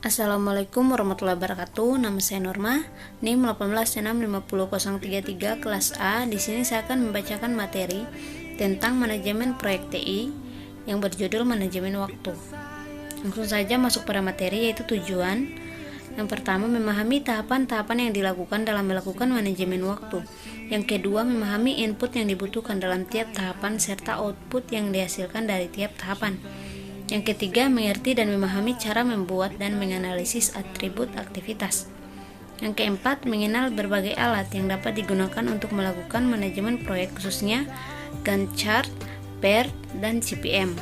Assalamualaikum warahmatullahi wabarakatuh. Nama saya Norma, NIM 1865033 kelas A. Di sini saya akan membacakan materi tentang manajemen proyek TI yang berjudul manajemen waktu. Langsung saja masuk pada materi, yaitu tujuan. Yang pertama, memahami tahapan-tahapan yang dilakukan dalam melakukan manajemen waktu. Yang kedua, memahami input yang dibutuhkan dalam tiap tahapan serta output yang dihasilkan dari tiap tahapan. Yang ketiga, mengerti dan memahami cara membuat dan menganalisis atribut aktivitas. Yang keempat, mengenal berbagai alat yang dapat digunakan untuk melakukan manajemen proyek, khususnya Gantt chart, PERT, dan CPM.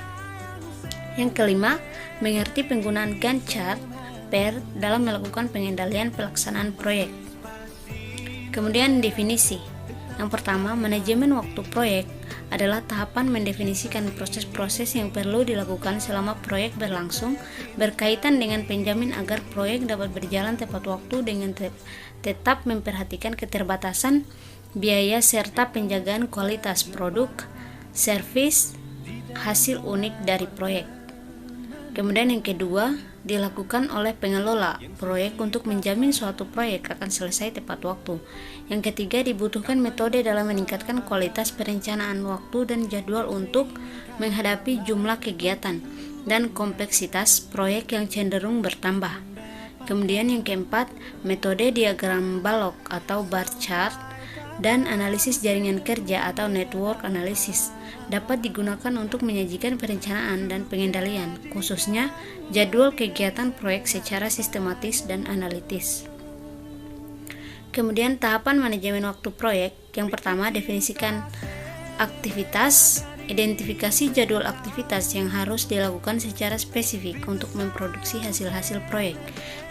Yang kelima, mengerti penggunaan Gantt chart, PERT dalam melakukan pengendalian pelaksanaan proyek. Kemudian definisi. Yang pertama, manajemen waktu proyek adalah tahapan mendefinisikan proses-proses yang perlu dilakukan selama proyek berlangsung, berkaitan dengan penjamin agar proyek dapat berjalan tepat waktu dengan tetap memperhatikan keterbatasan biaya serta penjagaan kualitas produk, servis, hasil unik dari proyek. Kemudian yang kedua, dilakukan oleh pengelola proyek untuk menjamin suatu proyek akan selesai tepat waktu. Yang ketiga, dibutuhkan metode dalam meningkatkan kualitas perencanaan waktu dan jadwal untuk menghadapi jumlah kegiatan dan kompleksitas proyek yang cenderung bertambah. Kemudian yang keempat, metode diagram balok atau bar chart dan analisis jaringan kerja atau network analysis dapat digunakan untuk menyajikan perencanaan dan pengendalian, khususnya jadwal kegiatan proyek secara sistematis dan analitis. Kemudian tahapan manajemen waktu proyek. Yang pertama, definisikan aktivitas, identifikasi jadwal aktivitas yang harus dilakukan secara spesifik untuk memproduksi hasil-hasil proyek.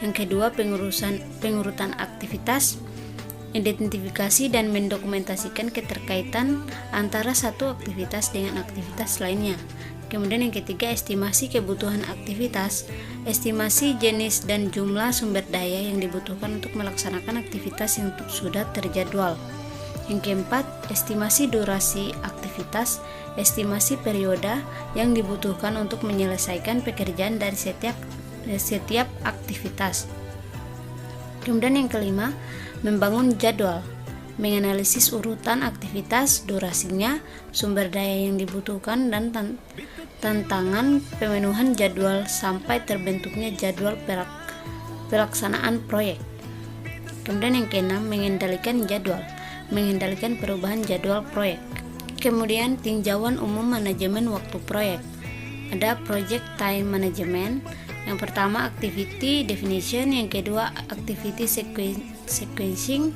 Yang kedua, pengurutan aktivitas, identifikasi dan mendokumentasikan keterkaitan antara satu aktivitas dengan aktivitas lainnya. Kemudian yang ketiga, estimasi kebutuhan aktivitas, estimasi jenis dan jumlah sumber daya yang dibutuhkan untuk melaksanakan aktivitas yang sudah terjadwal. Yang keempat, estimasi durasi aktivitas, estimasi periode yang dibutuhkan untuk menyelesaikan pekerjaan dari setiap aktivitas. Kemudian yang kelima, membangun jadwal, menganalisis urutan aktivitas, durasinya, sumber daya yang dibutuhkan, dan tantangan pemenuhan jadwal sampai terbentuknya jadwal pelaksanaan proyek. Kemudian yang keenam, mengendalikan jadwal, mengendalikan perubahan jadwal proyek. Kemudian tinjauan umum manajemen waktu proyek. Ada project time management. Yang pertama, activity definition. Yang kedua, activity sequencing.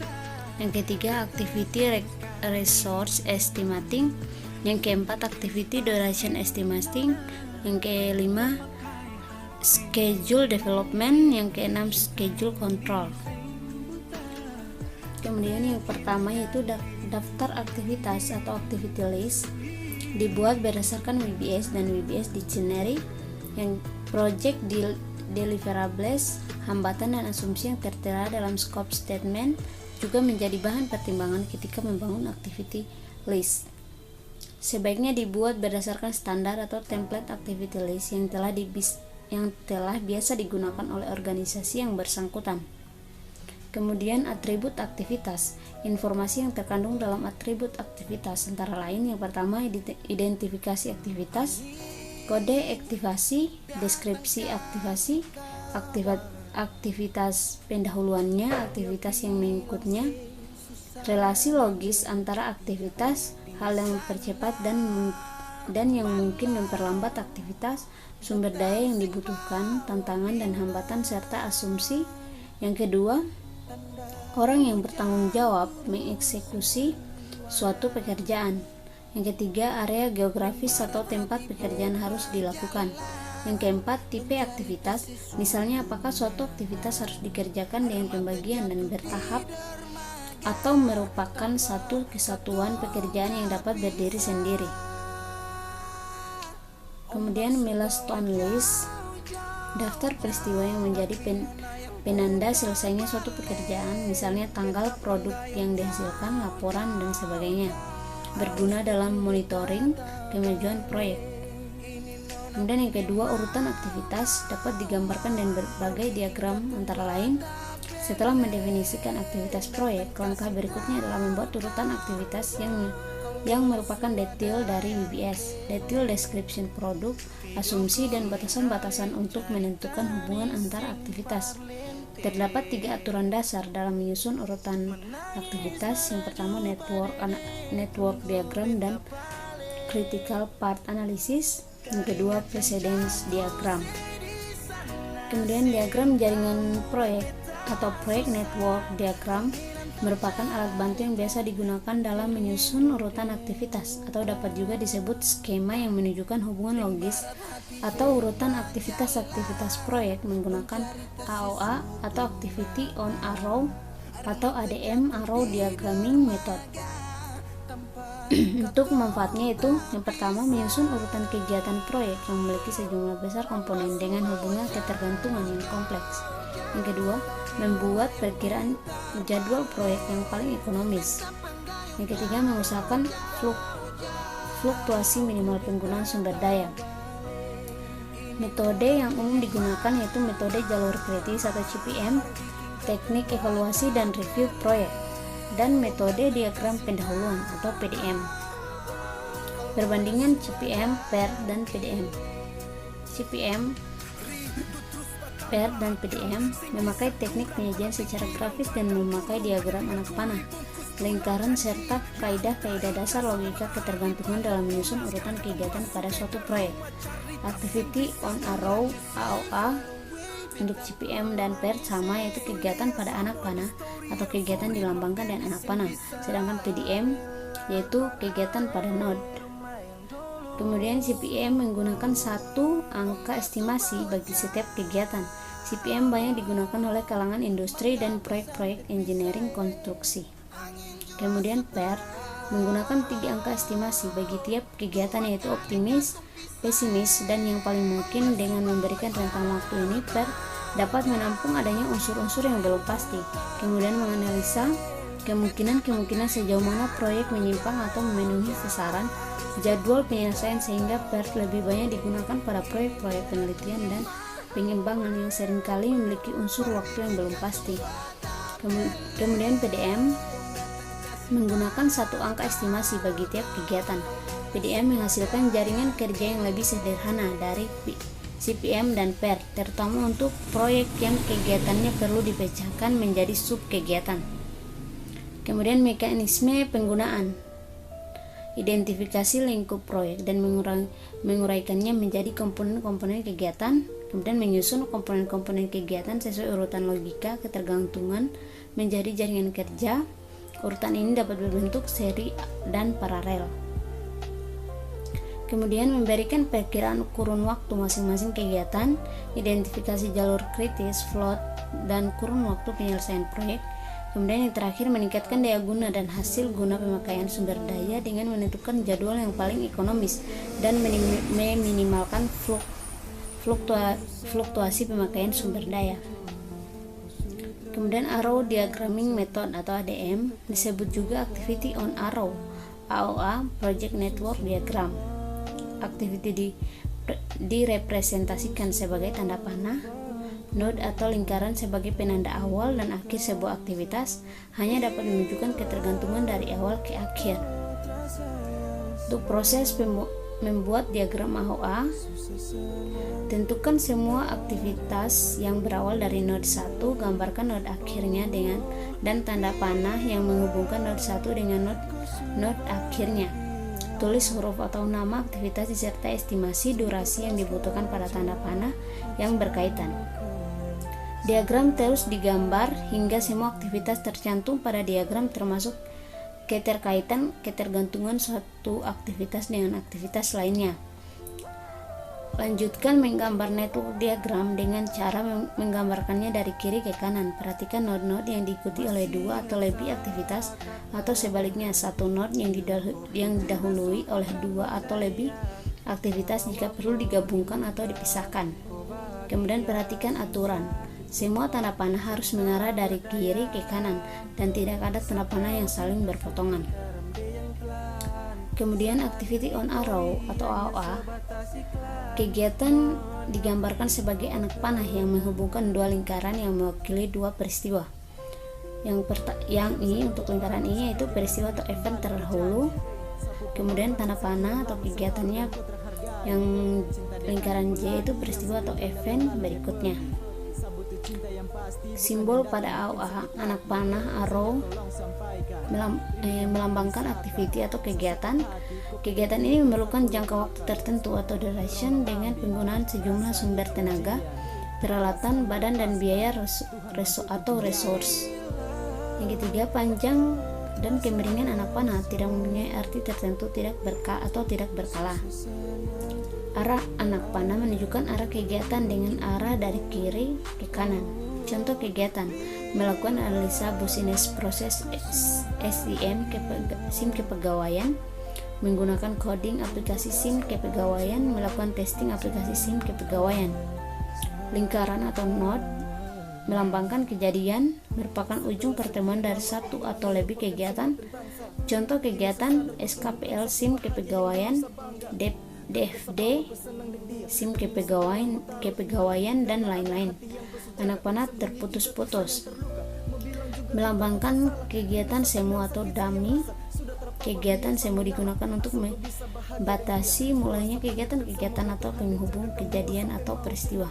Yang ketiga, activity resource estimating. Yang keempat, activity duration estimating. Yang kelima, schedule development. Yang keenam, schedule control. Kemudian yang pertama yaitu daftar aktivitas atau activity list, dibuat berdasarkan WBS dan WBS Dictionary. Yang project deliverables, hambatan dan asumsi yang tertera dalam scope statement juga menjadi bahan pertimbangan ketika membangun activity list. Sebaiknya dibuat berdasarkan standar atau template activity list yang telah biasa digunakan oleh organisasi yang bersangkutan. Kemudian atribut aktivitas. Informasi yang terkandung dalam atribut aktivitas antara lain yang pertama, identifikasi aktivitas, kode aktivasi, deskripsi aktivasi, aktivitas pendahuluannya, aktivitas yang mengikutnya, relasi logis antara aktivitas, hal yang mempercepat dan yang mungkin memperlambat aktivitas, sumber daya yang dibutuhkan, tantangan dan hambatan serta asumsi. Yang kedua, orang yang bertanggung jawab mengeksekusi suatu pekerjaan. Yang ketiga, area geografis atau tempat pekerjaan harus dilakukan. Yang keempat, tipe aktivitas, misalnya apakah suatu aktivitas harus dikerjakan dengan pembagian dan bertahap atau merupakan satu kesatuan pekerjaan yang dapat berdiri sendiri. Kemudian milestone list, daftar peristiwa yang menjadi penanda selesainya suatu pekerjaan, misalnya tanggal, produk yang dihasilkan, laporan, dan sebagainya. Berguna dalam monitoring kemajuan proyek. Kemudian yang kedua, urutan aktivitas dapat digambarkan dengan berbagai diagram antara lain. Setelah mendefinisikan aktivitas proyek, langkah berikutnya adalah membuat urutan aktivitas yang merupakan detail dari WBS, detail description produk, asumsi dan batasan-batasan untuk menentukan hubungan antar aktivitas. Terdapat 3 aturan dasar dalam menyusun urutan aktivitas. Yang pertama, network diagram dan critical path analysis. Yang kedua, precedence diagram. Kemudian diagram jaringan proyek atau project network diagram merupakan alat bantu yang biasa digunakan dalam menyusun urutan aktivitas, atau dapat juga disebut skema yang menunjukkan hubungan logis atau urutan aktivitas-aktivitas proyek menggunakan AOA atau Activity on Arrow atau ADM Arrow Diagramming Method. Untuk manfaatnya itu, yang pertama, menyusun urutan kegiatan proyek yang memiliki sejumlah besar komponen dengan hubungan ketergantungan yang kompleks. Yang kedua, membuat perkiraan jadwal proyek yang paling ekonomis. Yang ketiga, mengusahakan fluktuasi minimal penggunaan sumber daya. Metode yang umum digunakan yaitu metode jalur kritis atau CPM, teknik evaluasi dan review proyek, dan metode diagram pendahuluan atau PDM. Perbandingan CPM, PER, dan PDM. CPM, PER, dan PDM memakai teknik penyajian secara grafis dan memakai diagram anak panah, lingkaran, serta kaidah-kaidah dasar logika ketergantungan dalam menyusun urutan kegiatan pada suatu proyek. Activity on Arrow AOA untuk CPM dan PER sama, yaitu kegiatan pada anak panah atau kegiatan dilambangkan dengan anak panah, sedangkan PDM yaitu kegiatan pada node. Kemudian CPM menggunakan satu angka estimasi bagi setiap kegiatan. CPM banyak digunakan oleh kalangan industri dan proyek-proyek engineering konstruksi. Kemudian PER menggunakan 3 angka estimasi bagi tiap kegiatan, yaitu optimis, pesimis, dan yang paling mungkin. Dengan memberikan rentang waktu ini, PER dapat menampung adanya unsur-unsur yang belum pasti, kemudian menganalisa kemungkinan sejauh mana proyek menyimpang atau memenuhi sasaran jadwal penyelesaian, sehingga PER lebih banyak digunakan pada proyek-proyek penelitian dan pengembangan yang seringkali memiliki unsur waktu yang belum pasti. Kemudian PDM menggunakan satu angka estimasi bagi tiap kegiatan. PDM menghasilkan jaringan kerja yang lebih sederhana dari CPM dan PER, terutama untuk proyek yang kegiatannya perlu dipecahkan menjadi sub-kegiatan. Kemudian mekanisme penggunaan, identifikasi lingkup proyek dan menguraikannya menjadi komponen-komponen kegiatan, kemudian menyusun komponen-komponen kegiatan sesuai urutan logika ketergantungan menjadi jaringan kerja. Urutan ini dapat berbentuk seri dan paralel. Kemudian memberikan perkiraan kurun waktu masing-masing kegiatan, identifikasi jalur kritis, float, dan kurun waktu penyelesaian proyek. Kemudian yang terakhir, meningkatkan daya guna dan hasil guna pemakaian sumber daya dengan menentukan jadwal yang paling ekonomis dan meminimalkan fluktuasi pemakaian sumber daya. Kemudian Arrow Diagramming Method atau ADM disebut juga Activity on Arrow AOA Project Network Diagram. Activity direpresentasikan sebagai tanda panah, node atau lingkaran sebagai penanda awal dan akhir sebuah aktivitas, hanya dapat menunjukkan ketergantungan dari awal ke akhir. Untuk proses membuat diagram AOA, tentukan semua aktivitas yang berawal dari node 1, gambarkan node akhirnya dan tanda panah yang menghubungkan node 1 dengan node akhirnya. Tulis huruf atau nama aktivitas disertai estimasi durasi yang dibutuhkan pada tanda panah yang berkaitan. Diagram terus digambar hingga semua aktivitas tercantum pada diagram, termasuk ketergantungan suatu aktivitas dengan aktivitas lainnya. Lanjutkan menggambar network diagram dengan cara menggambarkannya dari kiri ke kanan. Perhatikan node-node yang diikuti oleh 2 atau lebih aktivitas, atau sebaliknya satu node yang didahului oleh 2 atau lebih aktivitas jika perlu digabungkan atau dipisahkan. Kemudian perhatikan aturan. Semua tanda panah harus mengarah dari kiri ke kanan dan tidak ada tanda panah yang saling berpotongan. Kemudian activity on arrow atau AOA, kegiatan digambarkan sebagai anak panah yang menghubungkan dua lingkaran yang mewakili dua peristiwa. Yang ini untuk lingkaran ini yaitu peristiwa atau event terdahulu, kemudian tanda panah atau kegiatannya yang lingkaran J itu peristiwa atau event berikutnya. Simbol pada AOA, anak panah arrow melambangkan aktiviti atau kegiatan. Kegiatan ini memerlukan jangka waktu tertentu atau duration dengan penggunaan sejumlah sumber tenaga, peralatan, badan, dan biaya atau resource. Yang ketiga, panjang dan kemiringan anak panah tidak mempunyai arti tertentu, tidak berkala. Arah anak panah menunjukkan arah kegiatan dengan arah dari kiri ke kanan. Contoh kegiatan: melakukan analisa business proses SIM kepegawaian, menggunakan coding aplikasi SIM kepegawaian, melakukan testing aplikasi SIM kepegawaian. Lingkaran atau node melambangkan kejadian, merupakan ujung pertemuan dari satu atau lebih kegiatan. Contoh kegiatan: SKPL SIM kepegawaian, DFD SIM kepegawaian, dan lain-lain. Anak panah terputus-putus melambangkan kegiatan semu atau dummy. Kegiatan semu digunakan untuk membatasi mulainya kegiatan atau penghubung kejadian atau peristiwa.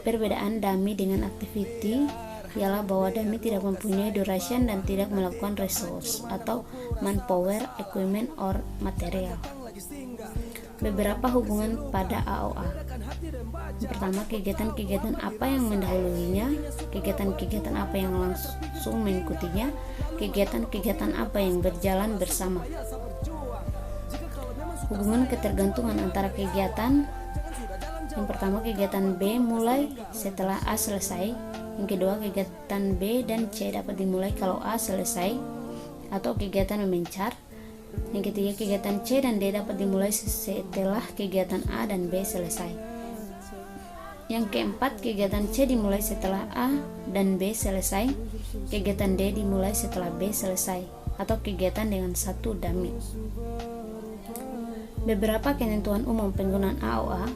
Perbedaan dummy dengan activity ialah bahwa dummy tidak mempunyai duration dan tidak melakukan resource atau manpower, equipment, or material. Beberapa hubungan pada AOA. Pertama, kegiatan-kegiatan apa yang mendahulunya, kegiatan-kegiatan apa yang langsung mengikutinya, kegiatan-kegiatan apa yang berjalan bersama. Hubungan ketergantungan antara kegiatan. Yang pertama, kegiatan B mulai setelah A selesai. Yang kedua, kegiatan B dan C dapat dimulai kalau A selesai atau kegiatan memencar. Yang ketiga, kegiatan C dan D dapat dimulai setelah kegiatan A dan B selesai. Yang keempat, kegiatan C dimulai setelah A dan B selesai. Kegiatan D dimulai setelah B selesai atau kegiatan dengan satu dummy. Beberapa ketentuan umum penggunaan AOA: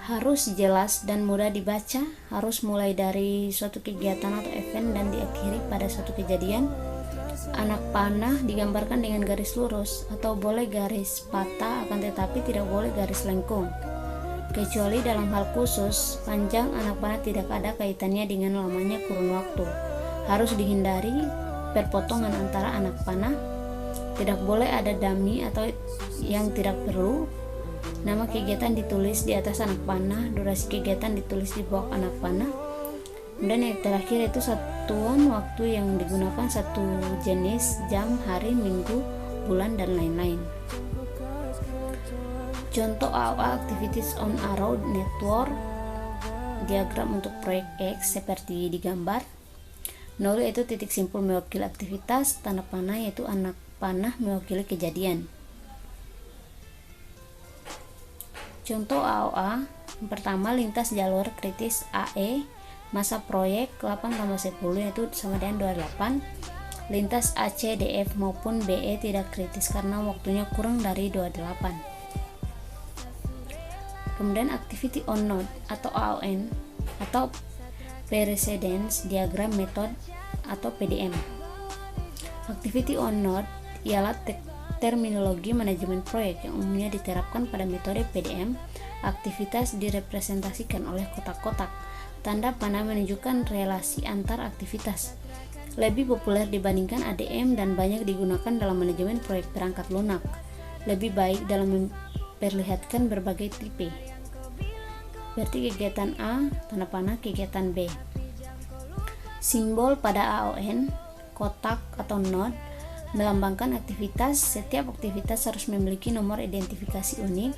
harus jelas dan mudah dibaca, harus mulai dari suatu kegiatan atau event dan diakhiri pada suatu kejadian. Anak panah digambarkan dengan garis lurus atau boleh garis patah, akan tetapi tidak boleh garis lengkung. Kecuali dalam hal khusus, panjang anak panah tidak ada kaitannya dengan lamanya kurun waktu. Harus dihindari perpotongan antara anak panah. Tidak boleh ada dummy atau yang tidak perlu. Nama kegiatan ditulis di atas anak panah, durasi kegiatan ditulis di bawah anak panah. Dan yang terakhir itu satuan waktu yang digunakan, satu jenis, jam, hari, minggu, bulan, dan lain-lain. Contoh AOA activities on arrow network, diagram untuk proyek X seperti digambar. Nol yaitu titik simpul mewakili aktivitas, tanda panah yaitu anak panah mewakili kejadian. Contoh AOA, yang pertama, lintas jalur kritis AE, masa proyek 8,10 yaitu sama dengan 28. Lintas AC, DF maupun BE tidak kritis karena waktunya kurang dari 28. Kemudian activity on node atau AON atau precedence diagram method atau PDM. Activity on node ialah terminologi manajemen proyek yang umumnya diterapkan pada metode PDM. Aktivitas direpresentasikan oleh kotak-kotak. Tanda panah menunjukkan relasi antar aktivitas. Lebih populer dibandingkan ADM dan banyak digunakan dalam manajemen proyek perangkat lunak. Lebih baik dalam memperlihatkan berbagai tipe. Berarti kegiatan A, tanda panah kegiatan B. Simbol pada AON, kotak atau node, melambangkan aktivitas. Setiap aktivitas harus memiliki nomor identifikasi unik.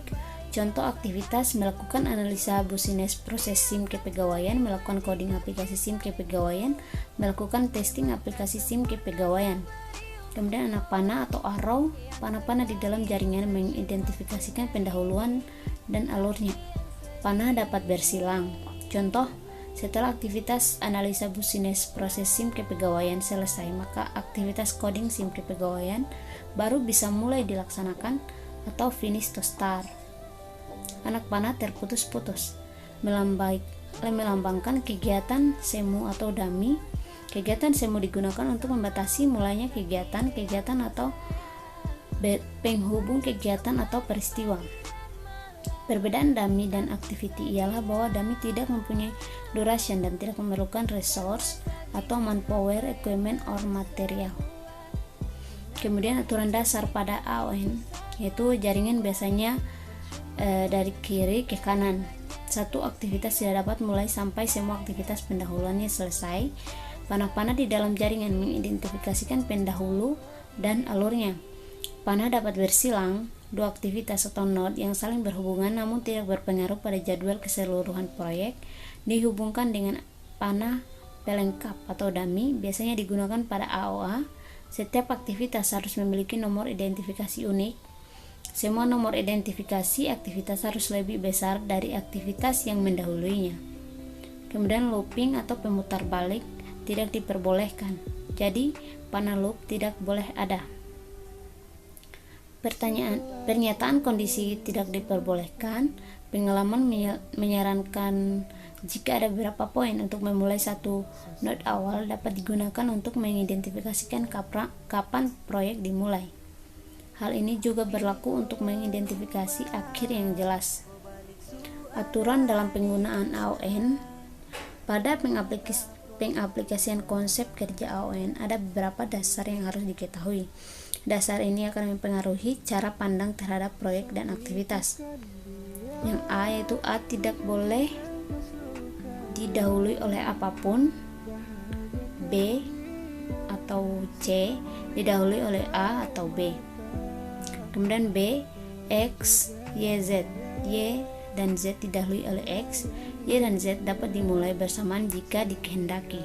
Contoh aktivitas: melakukan analisa business proses SIM kepegawaian, melakukan coding aplikasi SIM kepegawaian, melakukan testing aplikasi SIM kepegawaian. Kemudian anak panah atau arrow, panah-panah di dalam jaringan mengidentifikasikan pendahuluan dan alurnya. Panah dapat bersilang. Contoh, Setelah aktivitas analisa business proses SIM kepegawaian selesai, maka aktivitas coding SIM kepegawaian baru bisa mulai dilaksanakan atau finish to start. Anak panah terputus-putus melambangkan kegiatan semu atau dummy. Kegiatan semu digunakan untuk membatasi mulainya kegiatan atau penghubung kegiatan atau peristiwa. Perbedaan dummy dan activity ialah bahwa dummy tidak mempunyai duration dan tidak memerlukan resource atau manpower, equipment, or material. Kemudian aturan dasar pada AON, yaitu jaringan biasanya dari kiri ke kanan. Satu aktivitas tidak dapat mulai sampai semua aktivitas pendahuluannya selesai. Panah-panah di dalam jaringan mengidentifikasikan pendahulu dan alurnya. Panah dapat bersilang dua aktivitas atau node yang saling berhubungan namun tidak berpengaruh pada jadwal keseluruhan proyek, dihubungkan dengan panah pelengkap atau dummy, biasanya digunakan pada AOA. Setiap aktivitas harus memiliki nomor identifikasi unik. Semua nomor identifikasi aktivitas harus lebih besar dari aktivitas yang mendahuluinya. Kemudian looping atau pemutar balik tidak diperbolehkan, jadi panah loop tidak boleh ada. Pernyataan kondisi tidak diperbolehkan. Pengalaman menyarankan jika ada beberapa poin untuk memulai satu node awal dapat digunakan untuk mengidentifikasikan kapan proyek dimulai. Hal ini juga berlaku untuk mengidentifikasi akhir yang jelas. Aturan dalam penggunaan AON. Pada pengaplikasian konsep kerja AON ada beberapa dasar yang harus diketahui. Dasar ini akan mempengaruhi cara pandang terhadap proyek dan aktivitas. Yang A yaitu A tidak boleh didahului oleh apapun. B atau C didahului oleh A atau B. Kemudian B, X, Y, Z. Y dan Z didahului oleh X. Y dan Z dapat dimulai bersamaan jika dikehendaki.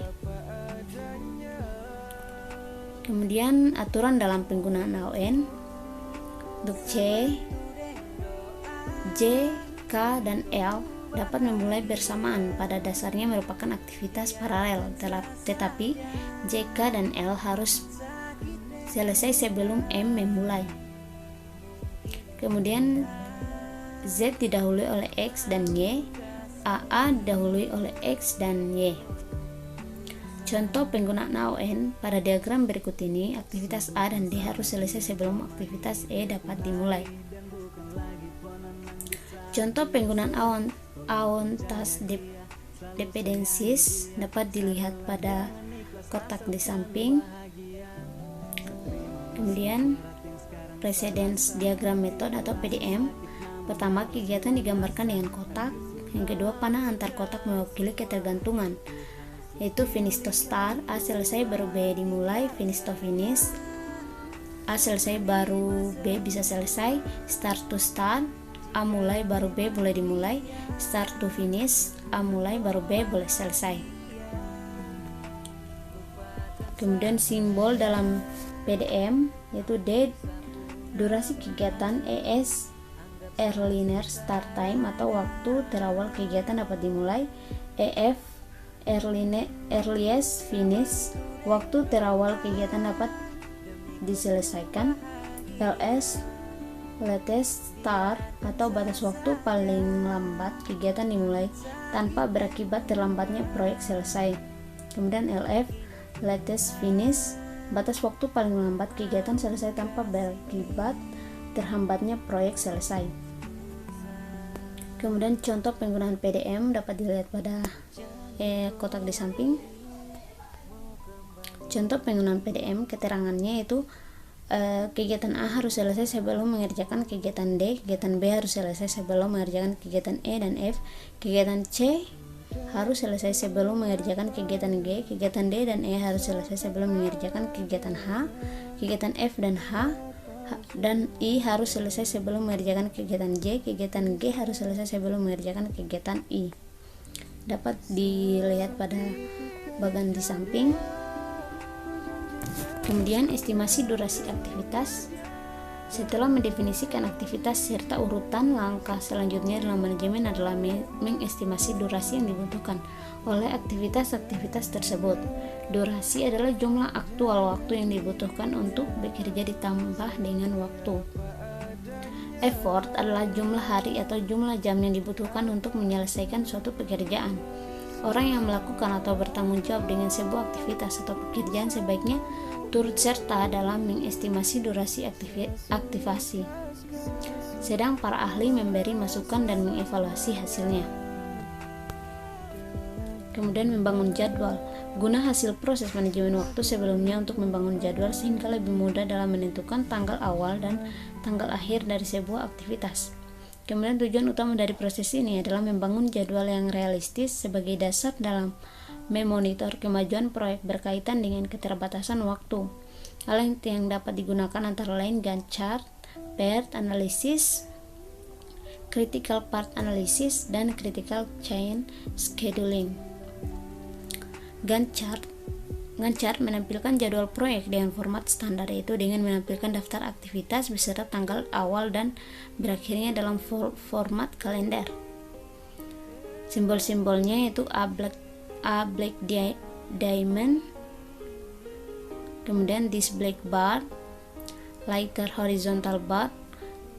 Kemudian aturan dalam penggunaan AON. Untuk C, J, K, dan L dapat memulai bersamaan, pada dasarnya merupakan aktivitas paralel, tetapi J, K, dan L harus selesai sebelum M memulai. Kemudian Z didahului oleh X dan Y, AA didahului oleh X dan Y. Contoh penggunaan AON pada diagram berikut ini, aktivitas A dan D harus selesai sebelum aktivitas E dapat dimulai. Contoh penggunaan AON task dependencies dapat dilihat pada kotak di samping. Kemudian precedence diagram method atau PDM. Pertama, kegiatan digambarkan dengan kotak. Yang kedua, panah antar kotak mewakili ketergantungan, yaitu finish to start. A selesai baru B dimulai. Finish to finish. A selesai baru B bisa selesai. Start to start. A mulai baru B boleh dimulai. Start to finish. A mulai baru B boleh selesai. Kemudian simbol dalam PDM yaitu D durasi kegiatan, ES earlier start time atau waktu terawal kegiatan dapat dimulai, EF earliest finish waktu terawal kegiatan dapat diselesaikan, LS latest start atau batas waktu paling lambat kegiatan dimulai tanpa berakibat terlambatnya proyek selesai. Kemudian LF latest finish batas waktu paling lambat kegiatan selesai tanpa berakibat terhambatnya proyek selesai. Kemudian contoh penggunaan PDM dapat dilihat pada kotak di samping. Contoh penggunaan PDM, keterangannya itu kegiatan A harus selesai sebelum mengerjakan kegiatan D, kegiatan B harus selesai sebelum mengerjakan kegiatan E dan F, kegiatan C harus selesai sebelum mengerjakan kegiatan G, kegiatan D dan E harus selesai sebelum mengerjakan kegiatan H, kegiatan F dan H dan I harus selesai sebelum mengerjakan kegiatan J, kegiatan G harus selesai sebelum mengerjakan kegiatan I. Dapat dilihat pada bagian di samping. Kemudian estimasi durasi aktivitas. Setelah mendefinisikan aktivitas serta urutan, langkah selanjutnya dalam manajemen adalah mengestimasi durasi yang dibutuhkan oleh aktivitas-aktivitas tersebut. Durasi adalah jumlah aktual waktu yang dibutuhkan untuk bekerja ditambah dengan waktu. Effort adalah jumlah hari atau jumlah jam yang dibutuhkan untuk menyelesaikan suatu pekerjaan. Orang yang melakukan atau bertanggung jawab dengan sebuah aktivitas atau pekerjaan sebaiknya turut serta dalam mengestimasi durasi aktivasi. Sedang para ahli memberi masukan dan mengevaluasi hasilnya. Kemudian membangun jadwal. Guna hasil proses manajemen waktu sebelumnya untuk membangun jadwal sehingga lebih mudah dalam menentukan tanggal awal dan tanggal akhir dari sebuah aktivitas. Kemudian tujuan utama dari proses ini adalah membangun jadwal yang realistis sebagai dasar dalam memonitor kemajuan proyek berkaitan dengan keterbatasan waktu. Hal yang dapat digunakan antara lain Gantt chart, PERT analysis, critical path analysis, dan critical chain scheduling. Gantt chart menampilkan jadwal proyek dengan format standar, yaitu dengan menampilkan daftar aktivitas beserta tanggal awal dan berakhirnya dalam format kalender. Simbol-simbolnya yaitu A black diamond, kemudian this black bar, lighter horizontal bar,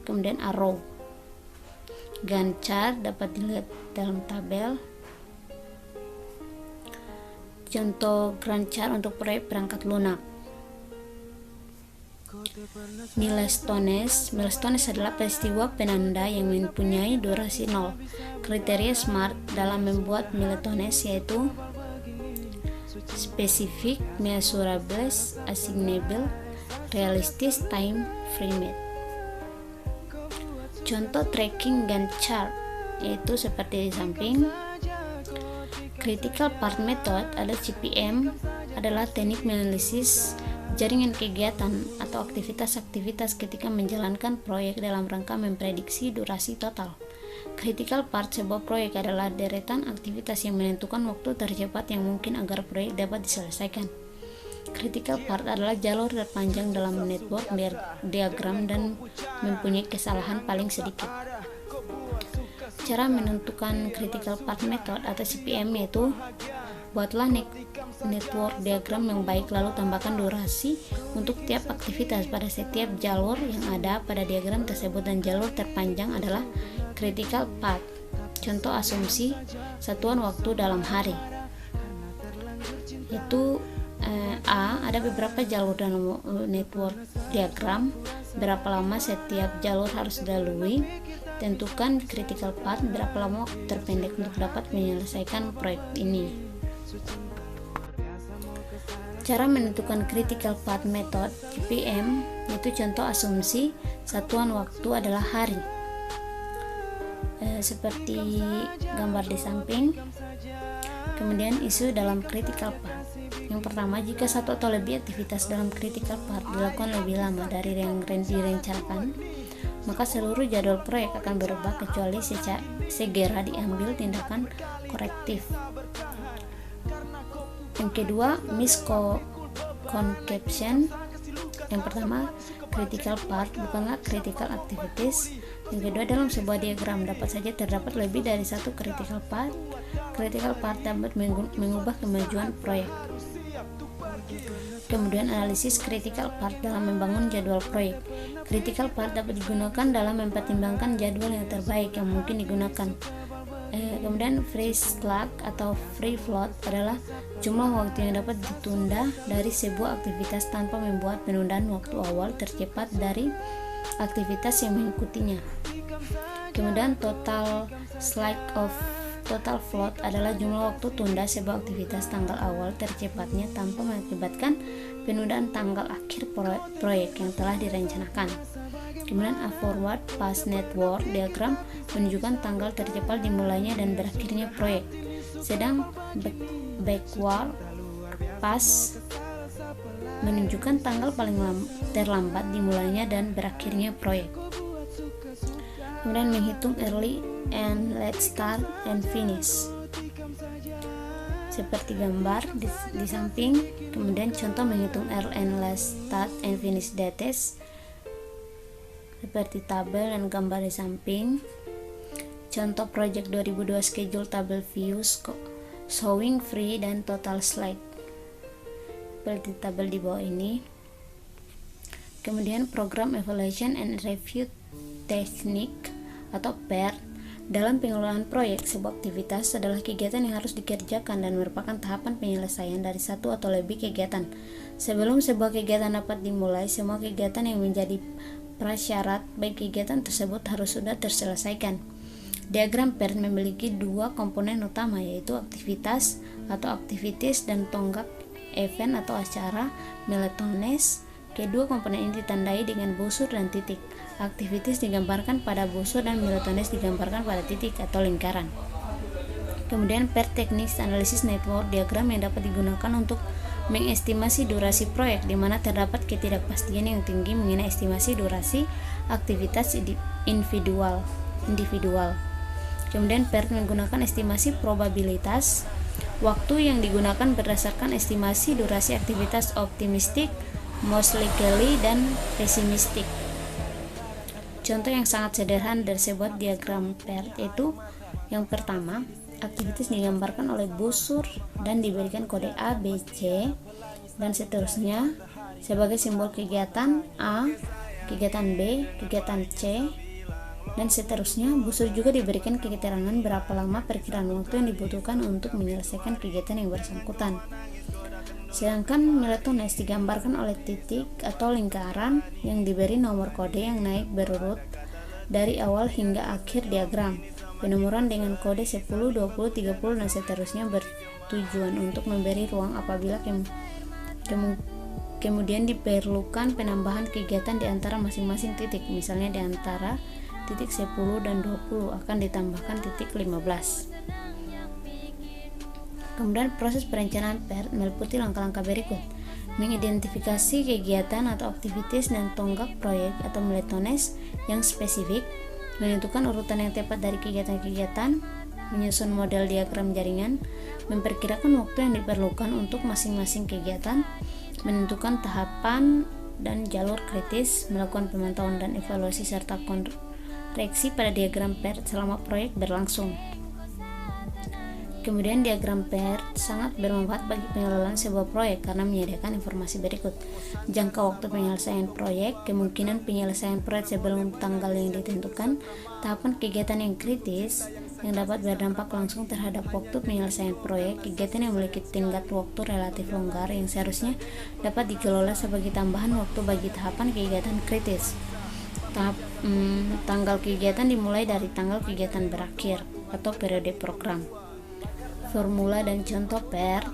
kemudian arrow. Gantt chart dapat dilihat dalam tabel. Contoh Gantt chart untuk proyek perangkat lunak. Milestones adalah peristiwa penanda yang mempunyai durasi 0. Kriteria SMART dalam membuat milestones yaitu specific, measurable, assignable, realistic, time framed. Contoh tracking Gantt chart yaitu seperti di samping. Critical Path Method atau CPM adalah teknik menganalisis jaringan kegiatan atau aktivitas-aktivitas ketika menjalankan proyek dalam rangka memprediksi durasi total. Critical Path sebuah proyek adalah deretan aktivitas yang menentukan waktu tercepat yang mungkin agar proyek dapat diselesaikan. Critical Path adalah jalur terpanjang dalam network diagram dan mempunyai kesalahan paling sedikit. Cara menentukan Critical Path Method atau CPM yaitu buatlah network diagram yang baik, lalu tambahkan durasi untuk tiap aktivitas pada setiap jalur yang ada pada diagram tersebut, dan jalur terpanjang adalah Critical Path. Contoh asumsi satuan waktu dalam hari yaitu A. Ada beberapa jalur dalam network diagram. Berapa lama setiap jalur harus dilalui? Tentukan critical path, berapa lama waktu terpendek untuk dapat menyelesaikan proyek ini. Cara menentukan critical path method CPM yaitu contoh asumsi satuan waktu adalah hari. Seperti gambar di samping. Kemudian isu dalam critical path. Yang pertama, jika satu atau lebih aktivitas dalam critical path dilakukan lebih lama dari yang direncanakan, maka seluruh jadwal proyek akan berubah kecuali segera diambil tindakan korektif. Yang kedua, misconception. Yang pertama, critical path bukanlah critical activities. Yang kedua, dalam sebuah diagram dapat saja terdapat lebih dari satu critical path. Critical path dapat mengubah kemajuan proyek. Kemudian analisis critical path dalam membangun jadwal proyek. Critical path dapat digunakan dalam mempertimbangkan jadwal yang terbaik yang mungkin digunakan. Kemudian free slack atau free float adalah jumlah waktu yang dapat ditunda dari sebuah aktivitas tanpa membuat penundaan waktu awal tercepat dari aktivitas yang mengikutinya. Kemudian total float adalah jumlah waktu tunda sebuah aktivitas tanggal awal tercepatnya tanpa mengakibatkan penundaan tanggal akhir proyek yang telah direncanakan. Kemudian a forward path network diagram menunjukkan tanggal tercepat dimulainya dan berakhirnya proyek, sedang backward path menunjukkan tanggal paling terlambat dimulainya dan berakhirnya proyek. Kemudian menghitung early and late start and finish seperti gambar di samping. Kemudian contoh menghitung early and late start and finish dates seperti tabel dan gambar di samping. Contoh project 2002 schedule tabel views, showing free dan total slide seperti tabel di bawah ini. Kemudian program evaluation and review technique atau PER. Dalam pengelolaan proyek, sebuah aktivitas adalah kegiatan yang harus dikerjakan dan merupakan tahapan penyelesaian dari satu atau lebih kegiatan. Sebelum sebuah kegiatan dapat dimulai, semua kegiatan yang menjadi prasyarat bagi kegiatan tersebut harus sudah terselesaikan. Diagram PER memiliki dua komponen utama, yaitu aktivitas atau activities dan tonggak event atau acara milestone. Kedua komponen ini ditandai dengan busur dan titik. Aktivitas digambarkan pada busur dan milestone digambarkan pada titik atau lingkaran. Kemudian PER Techniques Analysis Network diagram yang dapat digunakan untuk mengestimasi durasi proyek, di mana terdapat ketidakpastian yang tinggi mengenai estimasi durasi aktivitas individual. Kemudian PER menggunakan estimasi probabilitas. Waktu yang digunakan berdasarkan estimasi durasi aktivitas optimistik, most likely, dan pesimistik. Contoh yang sangat sederhana dari sebuah diagram PER yaitu yang pertama, aktivitas digambarkan oleh busur dan diberikan kode A, B, C, dan seterusnya sebagai simbol kegiatan A, kegiatan B, kegiatan C, dan seterusnya. Busur juga diberikan keterangan berapa lama perkiraan waktu yang dibutuhkan untuk menyelesaikan kegiatan yang bersangkutan. Sedangkan milestone digambarkan oleh titik atau lingkaran yang diberi nomor kode yang naik berurut dari awal hingga akhir diagram. Penomoran dengan kode 10, 20, 30, dan seterusnya bertujuan untuk memberi ruang apabila kemudian diperlukan penambahan kegiatan di antara masing-masing titik. Misalnya di antara titik 10 dan 20 akan ditambahkan titik 15. Kemudian proses perencanaan PER meliputi langkah-langkah berikut: mengidentifikasi kegiatan atau aktivitas dan tonggak proyek atau milestones yang spesifik, menentukan urutan yang tepat dari kegiatan-kegiatan, menyusun model diagram jaringan, memperkirakan waktu yang diperlukan untuk masing-masing kegiatan, menentukan tahapan dan jalur kritis, melakukan pemantauan dan evaluasi serta koreksi pada diagram PER selama proyek berlangsung. Kemudian diagram PER sangat bermanfaat bagi pengelolaan sebuah proyek karena menyediakan informasi berikut: jangka waktu penyelesaian proyek, kemungkinan penyelesaian proyek sebelum tanggal yang ditentukan, tahapan kegiatan yang kritis yang dapat berdampak langsung terhadap waktu penyelesaian proyek, kegiatan yang memiliki tingkat waktu relatif longgar yang seharusnya dapat dikelola sebagai tambahan waktu bagi tahapan kegiatan kritis. Tanggal kegiatan dimulai dari tanggal kegiatan berakhir atau periode program. Formula dan contoh PER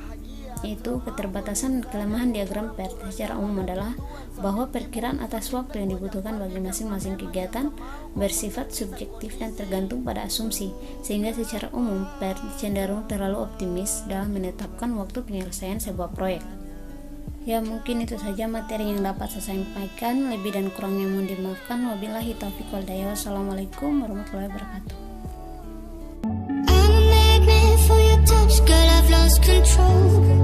itu keterbatasan kelemahan diagram PER secara umum adalah bahwa perkiraan atas waktu yang dibutuhkan bagi masing-masing kegiatan bersifat subjektif dan tergantung pada asumsi, sehingga secara umum PER cenderung terlalu optimis dalam menetapkan waktu penyelesaian sebuah proyek. Ya, mungkin itu saja materi yang dapat saya sampaikan. Lebih dan kurangnya mohon dimaafkan. Wabillahi taufiq wal hidayah. Wassalamualaikum warahmatullahi wabarakatuh. For your touch, girl, I've lost control.